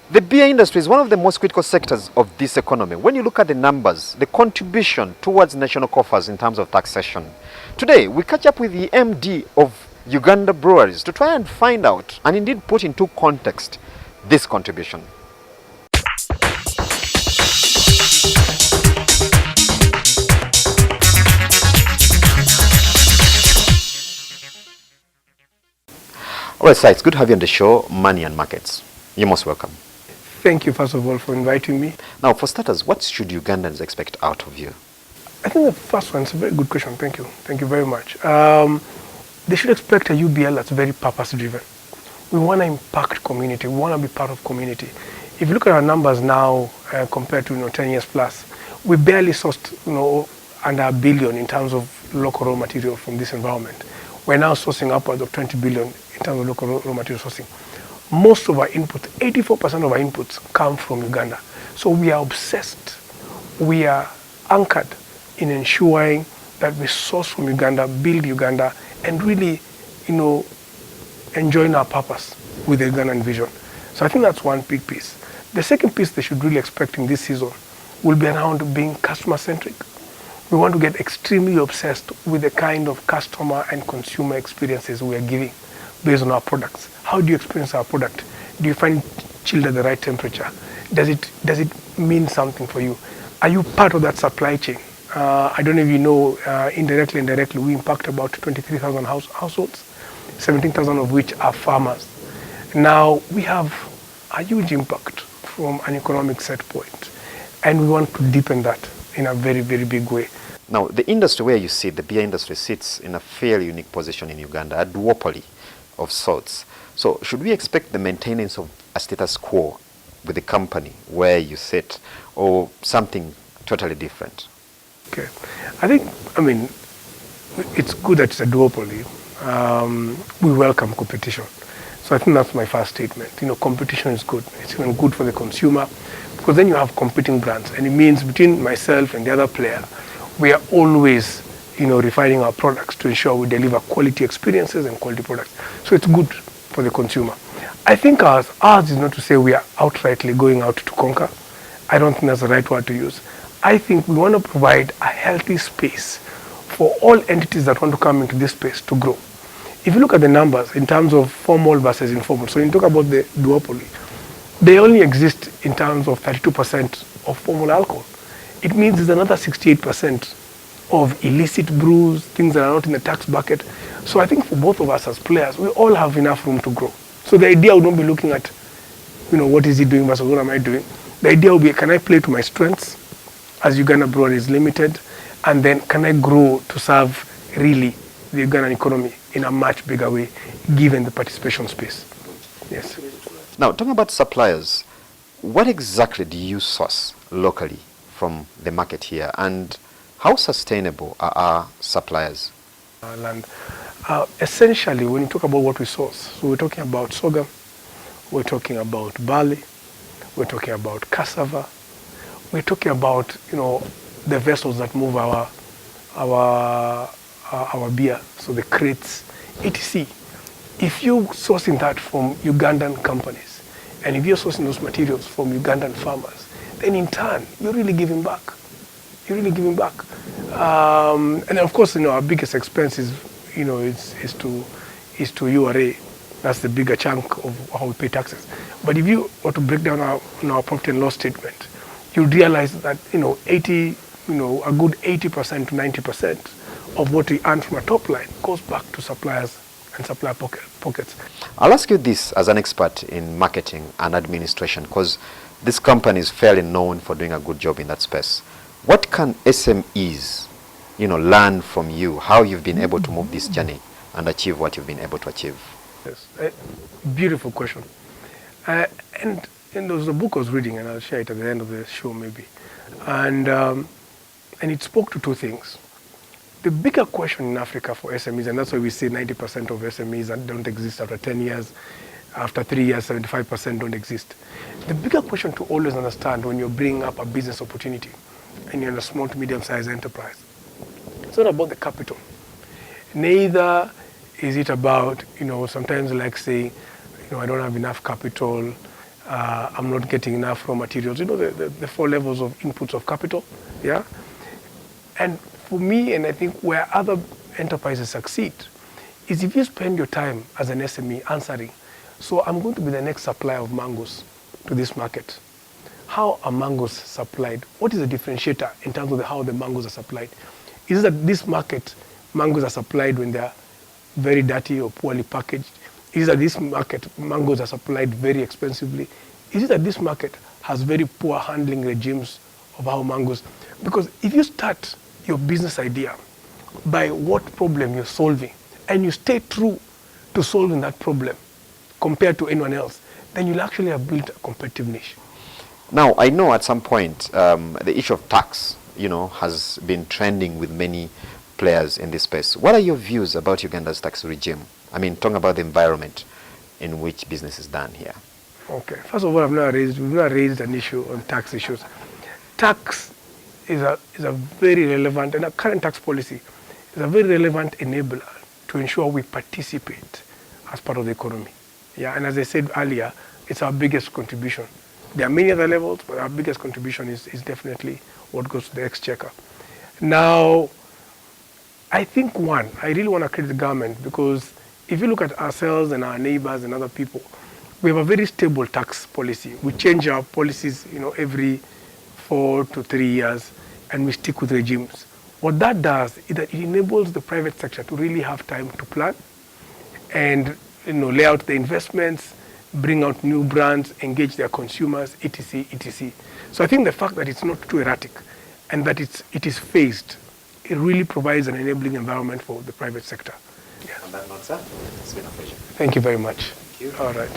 The beer industry is one of the most critical sectors of this economy. When you look at the numbers, the contribution towards national coffers in terms of taxation. Today, we catch up with the MD of Uganda Breweries to try and find out and indeed put into context this contribution. All right, sir, it's good to have you on the show, Money and Markets. You're most welcome. Thank you, first of all, for inviting me. Now, for starters, what should Ugandans expect out of you? I think the first one is a very good question. Thank you. Thank you very much. They should expect a UBL that's very purpose-driven. We want to impact community. We want to be part of community. If you look at our numbers now compared to 10 years plus, we barely sourced under $1 billion in terms of local raw material from this environment. We're now sourcing upwards of 20 billion in terms of local raw material sourcing. Most of our inputs, 84% of our inputs come from Uganda. So we are obsessed. We are anchored in ensuring that we source from Uganda, build Uganda, and really, enjoying our purpose with the Ugandan vision. So I think that's one big piece. The second piece they should really expect in this season will be around being customer-centric. We want to get extremely obsessed with the kind of customer and consumer experiences we are giving based on our products. How do you experience our product? Do you find it chilled at the right temperature? Does it mean something for you? Are you part of that supply chain? I don't know if you know, indirectly and directly, we impact about 23,000 households, 17,000 of which are farmers. Now, we have a huge impact from an economic set point, and we want to deepen that in a very, very big way. Now, the industry where you sit, the beer industry, sits in a fairly unique position in Uganda, a duopoly of sorts. So should we expect the maintenance of a status quo with the company where you sit, or something totally different? Okay. It's good that it's a duopoly. We welcome competition. So I think that's my first statement. Competition is good. It's even good for the consumer, because then you have competing brands. And it means between myself and the other player, we are always refining our products to ensure we deliver quality experiences and quality products. So it's good for the consumer. I think ours is not to say we are outrightly going out to conquer. I don't think that's the right word to use. I think we want to provide a healthy space for all entities that want to come into this space to grow. If you look at the numbers in terms of formal versus informal, so when you talk about the duopoly, they only exist in terms of 32% of formal alcohol. It means there's another 68% of illicit brews, things that are not in the tax bucket. So I think for both of us as players, we all have enough room to grow. So the idea would not be looking at, what is he doing versus what am I doing. The idea would be, can I play to my strengths as Uganda Breweries Limited, and then can I grow to serve really the Ugandan economy in a much bigger way, given the participation space. Yes. Now, talking about suppliers, what exactly do you source locally from the market here, and how sustainable are our suppliers? Essentially, when you talk about what we source, so we're talking about sorghum, we're talking about barley, we're talking about cassava, we're talking about the vessels that move our beer, so the crates, etc. If you're sourcing that from Ugandan companies, and if you're sourcing those materials from Ugandan farmers, then in turn, you're really giving back. You're really giving back. And then of course, our biggest expense is to URA. That's the bigger chunk of how we pay taxes. But if you were to break down our profit and loss statement, you realize that a good 80% to 90% of what we earn from a top line goes back to suppliers and supplier pockets. I'll ask you this as an expert in marketing and administration, because this company is fairly known for doing a good job in that space. What can SMEs, learn from you, how you've been able to move this journey and achieve what you've been able to achieve? Yes, beautiful question. And there's a book I was reading, and I'll share it at the end of the show maybe. And it spoke to two things. The bigger question in Africa for SMEs, and that's why we say 90% of SMEs that don't exist after 10 years, after 3 years, 75% don't exist. The bigger question to always understand when you're bringing up a business opportunity and you're in a small to medium-sized enterprise, it's not about the capital. Neither is it about, sometimes like saying, I don't have enough capital, I'm not getting enough raw materials. You know, the four levels of inputs of capital, yeah? And for me, and I think where other enterprises succeed, is if you spend your time as an SME answering, so I'm going to be the next supplier of mangoes to this market. How are mangoes supplied? What is the differentiator in terms of how the mangoes are supplied? Is it that this market, mangoes are supplied when they are very dirty or poorly packaged? Is it that this market, mangoes are supplied very expensively? Is it that this market has very poor handling regimes of how mangoes? Because if you start your business idea by what problem you're solving, and you stay true to solving that problem compared to anyone else, then you'll actually have built a competitive niche. Now, I know at some point the issue of tax, has been trending with many players in this space. What are your views about Uganda's tax regime? I mean, talking about the environment in which business is done here. Okay. First of all, we've not raised an issue on tax issues. Tax is a very relevant, and a current tax policy is a very relevant enabler to ensure we participate as part of the economy. Yeah, and as I said earlier, it's our biggest contribution. There are many other levels, but our biggest contribution is definitely what goes to the exchequer. Now, I think I really want to credit the government, because if you look at ourselves and our neighbors and other people, we have a very stable tax policy. We change our policies, every 4 to 3 years, and we stick with regimes. What that does is that it enables the private sector to really have time to plan and lay out the investments, bring out new brands, engage their consumers, etc., etc. So I think the fact that it's not too erratic and that it is phased, it really provides an enabling environment for the private sector. Yeah. On that note, sir, it's been a pleasure. Thank you very much. Thank you. All right.